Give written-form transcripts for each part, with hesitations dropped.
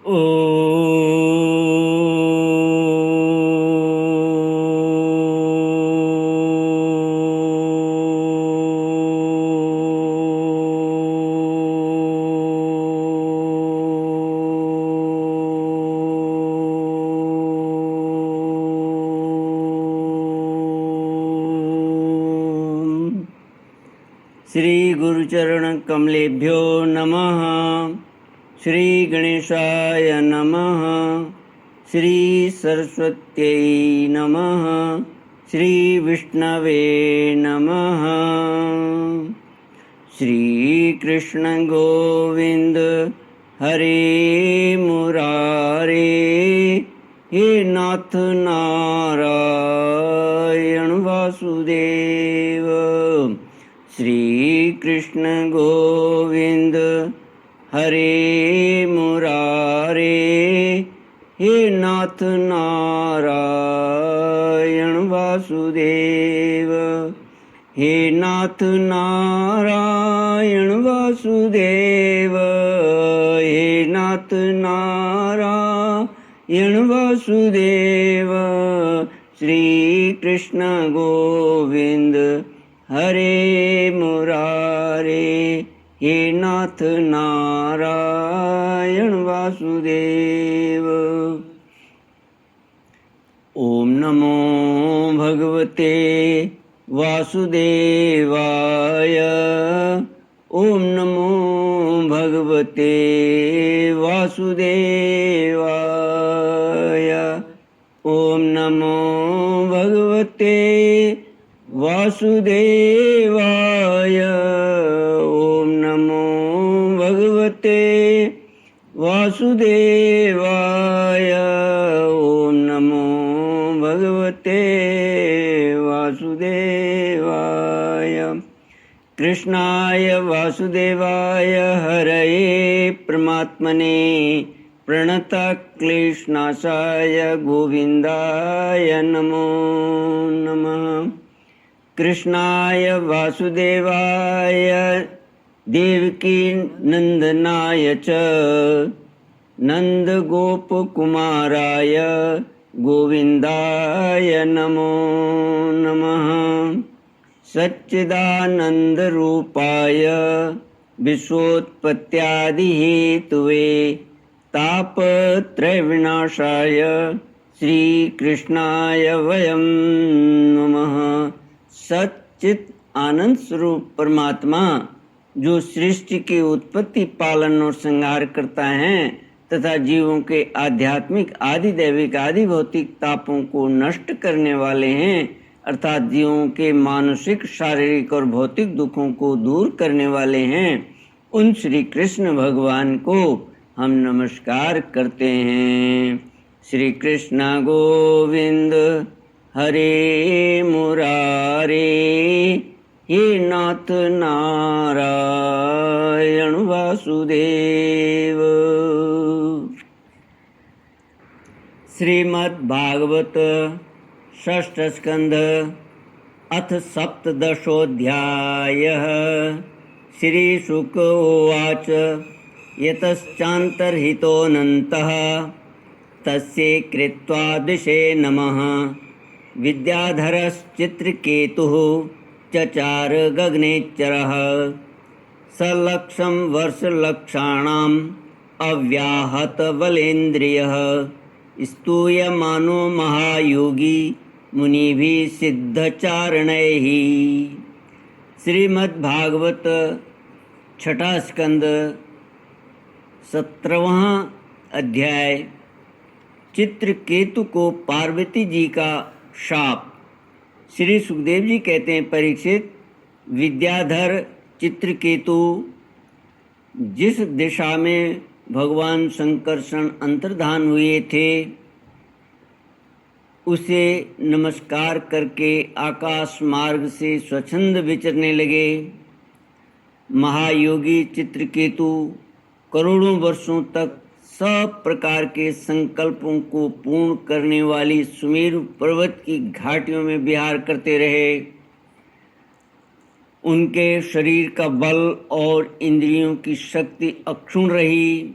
श्री गुरुचरण कमलेभ्यो नमः। श्री गणेशाय नमः। श्री सरस्वत्यै नमः। श्री विष्णवे नमः। श्री कृष्ण गोविंद हरे मुरारे, हे नाथ नारायण वासुदेव। श्री कृष्ण गोविंद हरे मुरारे, हे नाथ नारायण वासुदेव। हे नाथ नारायण वासुदेव, हे नाथ नारायण वासुदेव। श्री कृष्ण गोविंद हरे मुरारे, हे नाथ नारायण वासुदेव। ओम नमो भगवते वासुदेवाय। ओम नमो भगवते वासुदेवाय। ओम नमो भगवते वासुदेवाय। ओम नमो भगवते वासुदेवाय। ओम नमो भगवते वासुदेवाय। कृष्णाय वासुदेवाय हरये परमात्मने प्रणतक्लेशनाशाय गोविन्दाय नमो नमः। कृष्णाय वासुदेवाय देवकी नंदनाय च नंदगोपकुमाराय गोविन्दाय नमो नमः। सच्चिदानन्दरूपाय विश्वोत्पत्त्यादिहेतवे तापत्रयविनाशाय श्रीकृष्णाय वयं नमः। सच्चित आनंद स्वरूप परमात्मा जो सृष्टि की उत्पत्ति, पालन और संहार करता है तथा जीवों के आध्यात्मिक, आदि दैविक, आदि भौतिक तापों को नष्ट करने वाले हैं, अर्थात जीवों के मानसिक, शारीरिक और भौतिक दुखों को दूर करने वाले हैं, उन श्री कृष्ण भगवान को हम नमस्कार करते हैं। श्री कृष्ण गोविंद हरे मुरारे, हे नाथ नारायण वासुदेव। श्रीमद्भागवत षष्ठ स्कंध अथ सप्तदशोऽध्यायः। श्री शुक उवाच यतश्चान्तर्हितोऽनन्तः तस्यै कृत्वा दिशे नमः। विद्याधरश्चित्रकेतुः चचार गगनेच्चरः। सलक्षं वर्षलक्षाणाम् अव्याहतबलेन्द्रियः। स्तूयमानो महायोगी मुनिभिः सिद्धचारणैः। श्रीमद्भागवत छठा स्कंद 17वां अध्याय। चित्रकेतु को पार्वती जी का शाप। श्री सुखदेव जी कहते हैं, परीक्षित, विद्याधर चित्रकेतु जिस दिशा में भगवान संकर्षण अंतर्धान हुए थे उसे नमस्कार करके आकाश मार्ग से स्वच्छंद विचरने लगे। महायोगी चित्रकेतु करोड़ों वर्षों तक सब प्रकार के संकल्पों को पूर्ण करने वाली सुमेरु पर्वत की घाटियों में विहार करते रहे। उनके शरीर का बल और इंद्रियों की शक्ति अक्षुण्ण रही।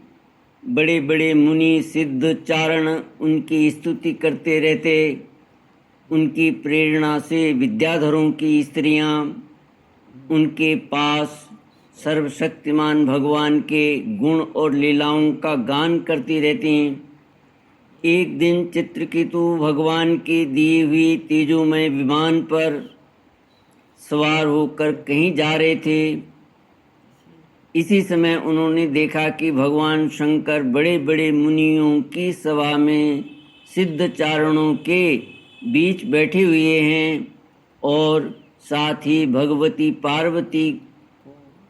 बड़े बड़े मुनि सिद्ध चारण उनकी स्तुति करते रहते। उनकी प्रेरणा से विद्याधरों की स्त्रियां उनके पास सर्वशक्तिमान भगवान के गुण और लीलाओं का गान करती रहती। एक दिन चित्रकेतु भगवान के दिए हुए तेजोमय विमान पर सवार होकर कहीं जा रहे थे। इसी समय उन्होंने देखा कि भगवान शंकर बड़े बड़े मुनियों की सभा में सिद्ध चारणों के बीच बैठे हुए हैं और साथ ही भगवती पार्वती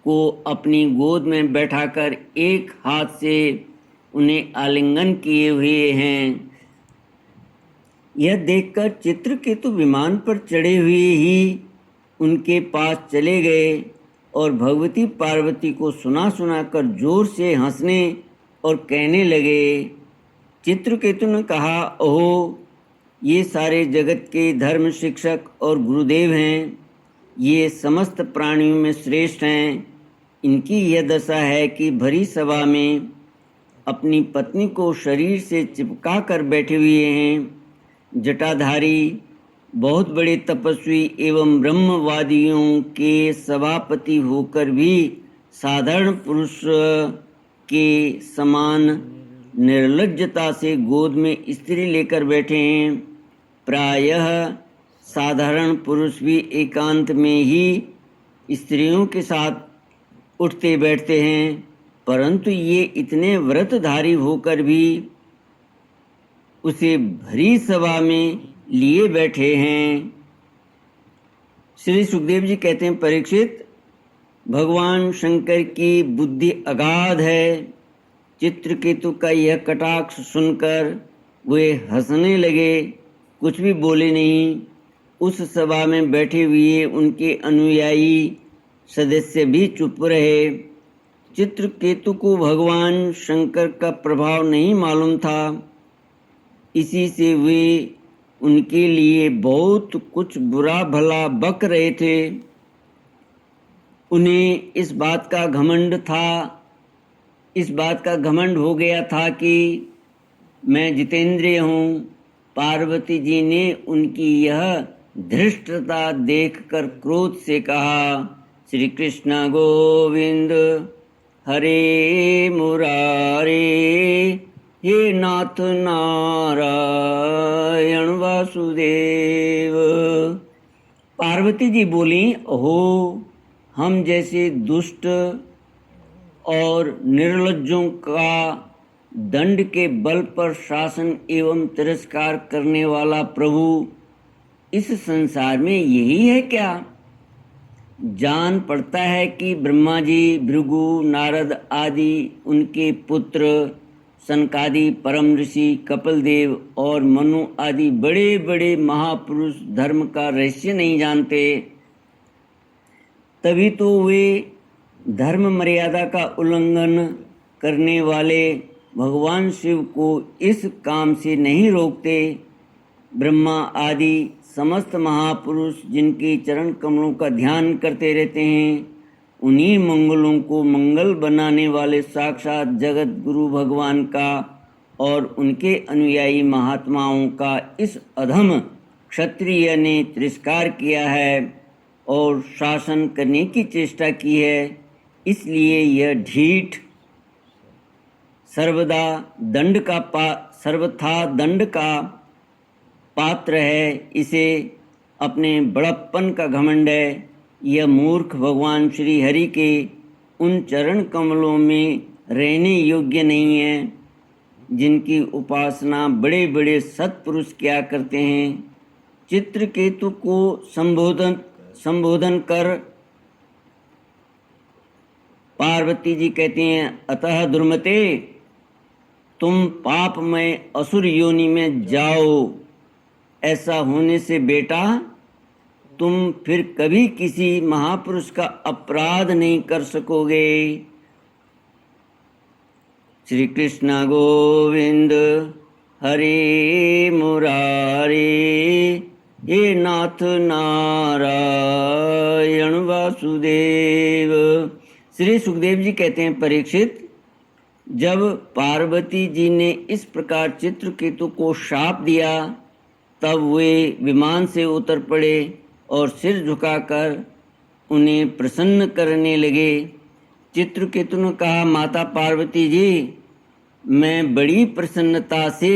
को अपनी गोद में बैठाकर एक हाथ से उन्हें आलिंगन किए हुए हैं। यह देखकर चित्रकेतु विमान पर चढ़े हुए ही उनके पास चले गए और भगवती पार्वती को सुना सुनाकर जोर से हंसने और कहने लगे। चित्रकेतु ने कहा, ओहो, ये सारे जगत के धर्म शिक्षक और गुरुदेव हैं। ये समस्त प्राणियों में श्रेष्ठ हैं। इनकी यह दशा है कि भरी सभा में अपनी पत्नी को शरीर से चिपका कर बैठे हुए हैं। जटाधारी बहुत बड़े तपस्वी एवं ब्रह्मवादियों के सभापति होकर भी साधारण पुरुष के समान निर्लज्जता से गोद में स्त्री लेकर बैठे हैं। प्रायः साधारण पुरुष भी एकांत में ही स्त्रियों के साथ उठते बैठते हैं, परंतु ये इतने व्रतधारी होकर भी उसे भरी सभा में लिए बैठे हैं। श्री सुखदेव जी कहते हैं, परीक्षित, भगवान शंकर की बुद्धि अगाध है। चित्रकेतु का यह कटाक्ष सुनकर वे हंसने लगे, कुछ भी बोले नहीं। उस सभा में बैठे हुए उनके अनुयायी सदस्य भी चुप रहे। चित्रकेतु को भगवान शंकर का प्रभाव नहीं मालूम था, इसी से वे उनके लिए बहुत कुछ बुरा भला बक रहे थे। उन्हें इस बात का घमंड हो गया था कि मैं जितेंद्रिय हूँ। पार्वती जी ने उनकी यह धृष्टता देखकर क्रोध से कहा, श्री कृष्ण गोविंद हरे मुरारे, हे नाथ नारायण वासुदेव। पार्वती जी बोली, ओहो, हम जैसे दुष्ट और निर्लज्जों का दंड के बल पर शासन एवं तिरस्कार करने वाला प्रभु इस संसार में यही है क्या? जान पड़ता है कि ब्रह्मा जी, भृगु, नारद आदि उनके पुत्र, सनकादि परम ऋषि, कपिल देव और मनु आदि बड़े बड़े महापुरुष धर्म का रहस्य नहीं जानते। तभी तो वे धर्म मर्यादा का उल्लंघन करने वाले भगवान शिव को इस काम से नहीं रोकते। ब्रह्मा आदि समस्त महापुरुष जिनके चरण कमलों का ध्यान करते रहते हैं, उन्हीं मंगलों को मंगल बनाने वाले साक्षात जगत गुरु भगवान का और उनके अनुयायी महात्माओं का इस अधम क्षत्रिय ने तिरस्कार किया है और शासन करने की चेष्टा की है। इसलिए यह ढीठ सर्वथा दंड का पात्र है। इसे अपने बड़प्पन का घमंड है। यह मूर्ख भगवान श्री हरि के उन चरण कमलों में रहने योग्य नहीं है जिनकी उपासना बड़े बड़े सत्पुरुष किया करते हैं। चित्रकेतु को संबोधन कर पार्वती जी कहती हैं, अतः दुर्मते, तुम पापमय असुर योनि में जाओ। ऐसा होने से बेटा तुम फिर कभी किसी महापुरुष का अपराध नहीं कर सकोगे। श्री कृष्ण गोविंद हरे मुरारे, हे नाथ नारायण वासुदेव। श्री सुखदेव जी कहते हैं, परीक्षित, जब पार्वती जी ने इस प्रकार चित्रकेतु को शाप दिया तब वे विमान से उतर पड़े और सिर झुकाकर उन्हें प्रसन्न करने लगे। चित्रकेतु ने कहा, माता पार्वती जी, मैं बड़ी प्रसन्नता से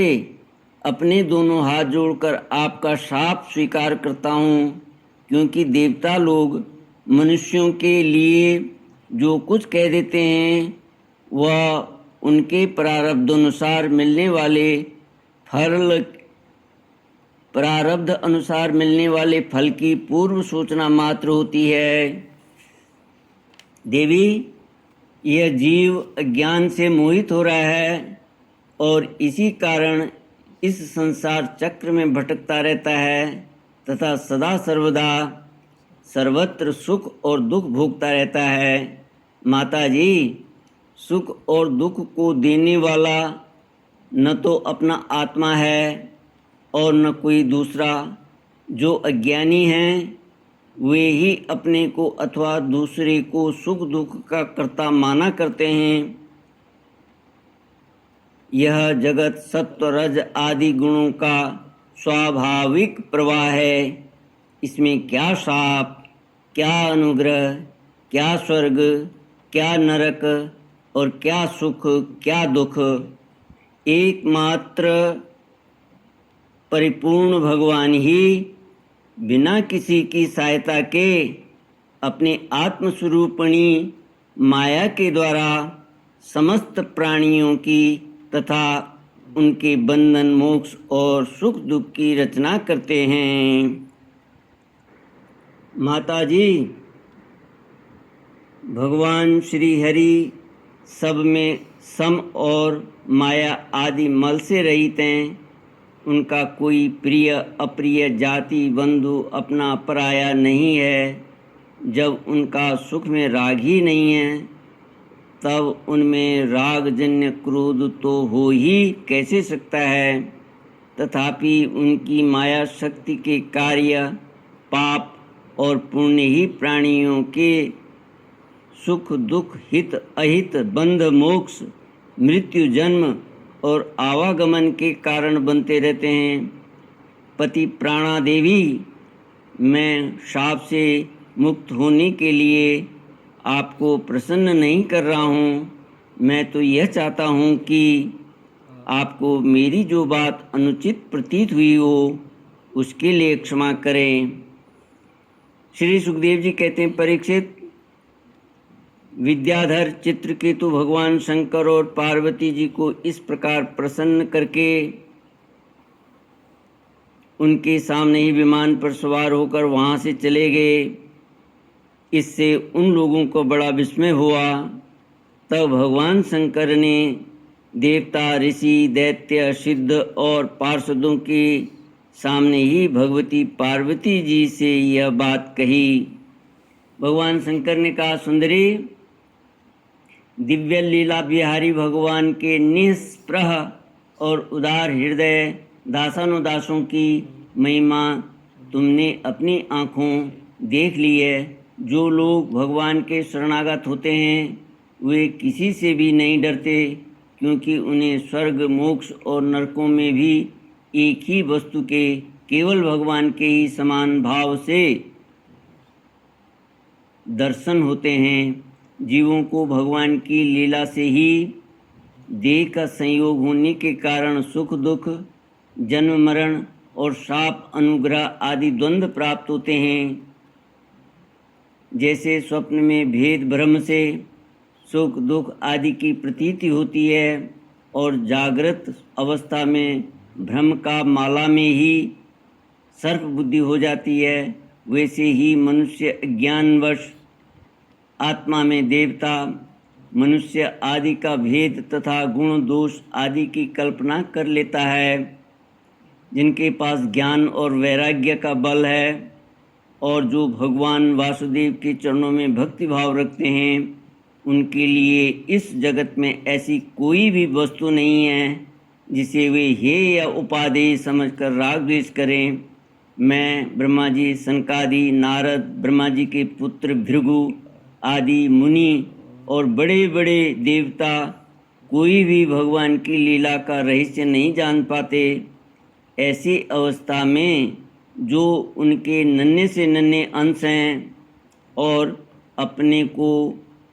अपने दोनों हाथ जोड़कर आपका शाप स्वीकार करता हूँ, क्योंकि देवता लोग मनुष्यों के लिए जो कुछ कह देते हैं वह उनके प्रारब्ध अनुसार मिलने वाले फल की पूर्व सूचना मात्र होती है। देवी, यह जीव अज्ञान से मोहित हो रहा है और इसी कारण इस संसार चक्र में भटकता रहता है तथा सदा सर्वदा सर्वत्र सुख और दुख भोगता रहता है। माता जी, सुख और दुख को देने वाला न तो अपना आत्मा है और न कोई दूसरा। जो अज्ञानी हैं वे ही अपने को अथवा दूसरे को सुख दुख का कर्ता माना करते हैं। यह जगत सत्व रज आदि गुणों का स्वाभाविक प्रवाह है। इसमें क्या शाप, क्या अनुग्रह, क्या स्वर्ग, क्या नरक और क्या सुख, क्या दुख। एकमात्र परिपूर्ण भगवान ही बिना किसी की सहायता के अपने आत्मस्वरूपिणी माया के द्वारा समस्त प्राणियों की तथा उनके बंधन, मोक्ष और सुख दुख की रचना करते हैं। माता जी, भगवान श्री हरि सब में सम और माया आदि मल से रहित हैं। उनका कोई प्रिय अप्रिय, जाति बंधु, अपना पराया नहीं है। जब उनका सुख में राग ही नहीं है तब उनमें रागजन्य क्रोध तो हो ही कैसे सकता है। तथापि उनकी माया शक्ति के कार्य पाप और पुण्य ही प्राणियों के सुख दुख, हित अहित, बंध मोक्ष, मृत्यु जन्म और आवागमन के कारण बनते रहते हैं। पति प्राणा देवी, मैं शाप से मुक्त होने के लिए आपको प्रसन्न नहीं कर रहा हूँ। मैं तो यह चाहता हूँ कि आपको मेरी जो बात अनुचित प्रतीत हुई हो उसके लिए क्षमा करें। श्री सुखदेव जी कहते हैं, परीक्षित, विद्याधर चित्रकेतु भगवान शंकर और पार्वती जी को इस प्रकार प्रसन्न करके उनके सामने ही विमान पर सवार होकर वहाँ से चले गए। इससे उन लोगों को बड़ा विस्मय हुआ। तब भगवान शंकर ने देवता, ऋषि, दैत्य, सिद्ध और पार्षदों के सामने ही भगवती पार्वती जी से यह बात कही। भगवान शंकर ने कहा, सुंदरी, दिव्य लीला बिहारी भगवान के निष्प्रह और उदार हृदय दासानुदासों की महिमा तुमने अपनी आँखों देख ली है। जो लोग भगवान के शरणागत होते हैं वे किसी से भी नहीं डरते, क्योंकि उन्हें स्वर्ग, मोक्ष और नरकों में भी एक ही वस्तु के केवल भगवान के ही समान भाव से दर्शन होते हैं। जीवों को भगवान की लीला से ही देह का संयोग होने के कारण सुख दुख, जन्म मरण और शाप, अनुग्रह आदि द्वंद्व प्राप्त होते हैं। जैसे स्वप्न में भेद भ्रम से सुख दुख आदि की प्रतीति होती है और जागृत अवस्था में भ्रम का माला में ही सर्प बुद्धि हो जाती है, वैसे ही मनुष्य अज्ञानवश आत्मा में देवता, मनुष्य आदि का भेद तथा गुण दोष आदि की कल्पना कर लेता है। जिनके पास ज्ञान और वैराग्य का बल है और जो भगवान वासुदेव के चरणों में भक्ति भाव रखते हैं, उनके लिए इस जगत में ऐसी कोई भी वस्तु नहीं है जिसे वे हेय या उपादेय समझकर राग द्वेष करें। मैं, ब्रह्मा जी, सनकादि, नारद, ब्रह्मा जी के पुत्र भृगु आदि मुनि और बड़े बड़े देवता कोई भी भगवान की लीला का रहस्य नहीं जान पाते। ऐसी अवस्था में जो उनके नन्हे से नन्हे अंश हैं और अपने को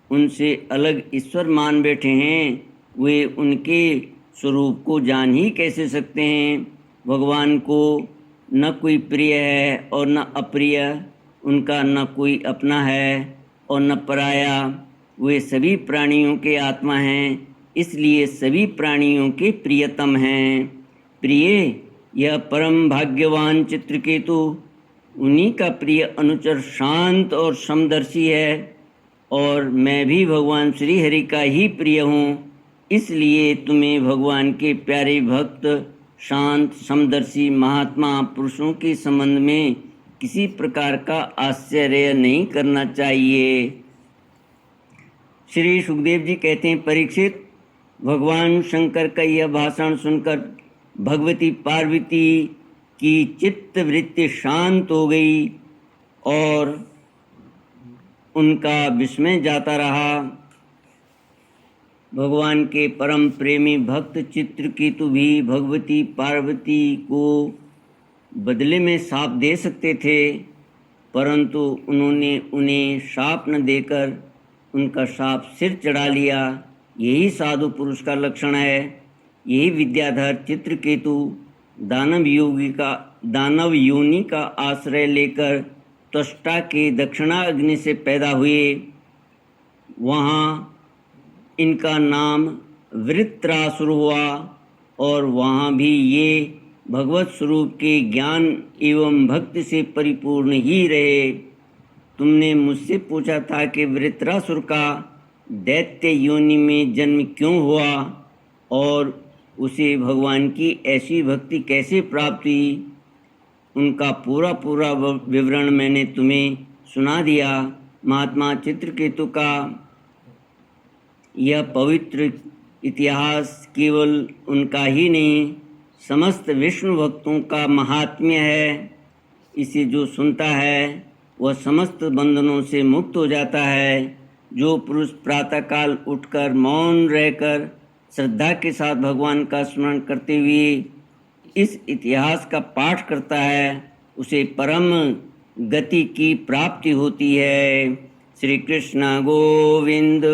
उनसे अलग ईश्वर मान बैठे हैं, वे उनके स्वरूप को जान ही कैसे सकते हैं। भगवान को न कोई प्रिय है और न अप्रिय, उनका न कोई अपना है और न पराया। वे सभी प्राणियों के आत्मा हैं, इसलिए सभी प्राणियों के प्रियतम हैं। प्रिय यह परम भाग्यवान चित्रकेतु, उन्हीं का प्रिय अनुचर शांत और समदर्शी है। और मैं भी भगवान श्री हरि का ही प्रिय हूँ, इसलिए तुम्हें भगवान के प्यारे भक्त शांत समदर्शी महात्मा पुरुषों के संबंध में किसी प्रकार का आश्चर्य नहीं करना चाहिए। श्री सुखदेव जी कहते हैं, परीक्षित, भगवान शंकर का यह भाषण सुनकर भगवती पार्वती की चित्त वृत्ति शांत हो गई और उनका विस्मय जाता रहा। भगवान के परम प्रेमी भक्त चित्रकेतु भी भगवती पार्वती को बदले में शाप दे सकते थे, परंतु उन्होंने उन्हें शाप न देकर उनका शाप सिर चढ़ा लिया। यही साधु पुरुष का लक्षण है। यही विद्याधर चित्रकेतु दानव योनि का आश्रय लेकर त्वष्टा के दक्षिणाग्नि से पैदा हुए। वहाँ इनका नाम वृत्रासुर हुआ और वहाँ भी ये भगवत स्वरूप के ज्ञान एवं भक्ति से परिपूर्ण ही रहे। तुमने मुझसे पूछा था कि वृत्रासुर का दैत्य योनि में जन्म क्यों हुआ और उसे भगवान की ऐसी भक्ति कैसे प्राप्त हुई। उनका पूरा विवरण मैंने तुम्हें सुना दिया। महात्मा चित्रकेतु का यह पवित्र इतिहास केवल उनका ही नहीं, समस्त विष्णु भक्तों का महात्म्य है। इसे जो सुनता है वह समस्त बंधनों से मुक्त हो जाता है। जो पुरुष प्रातःकाल उठकर मौन रहकर श्रद्धा के साथ भगवान का स्मरण करते हुए इस इतिहास का पाठ करता है, उसे परम गति की प्राप्ति होती है। श्री कृष्ण गोविंद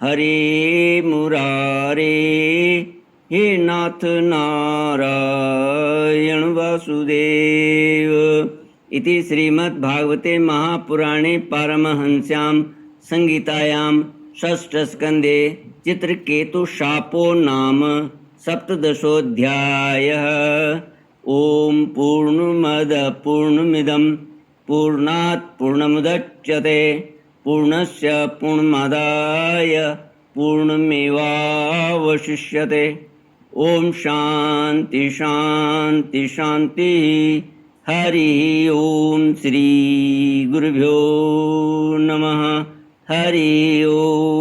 हरे मुरारे, हे नाथ नारायण वासुदेव। इति श्रीमद्भागवते महापुराणे पारमहंस्यां संहितायां षष्ठस्कन्धे चित्रकेतुशापो नाम सप्तदशोऽध्यायः। ओम पूर्णमद पूर्णमिदं पूर्णात् पूर्णमुदच्यते पूर्णस्य पूर्णमादाय पूर्णमेवावशिष्यते। ओम शांति शांति शांति। हरि ओम। श्री गुरुभ्यो नमः। हरि ओम।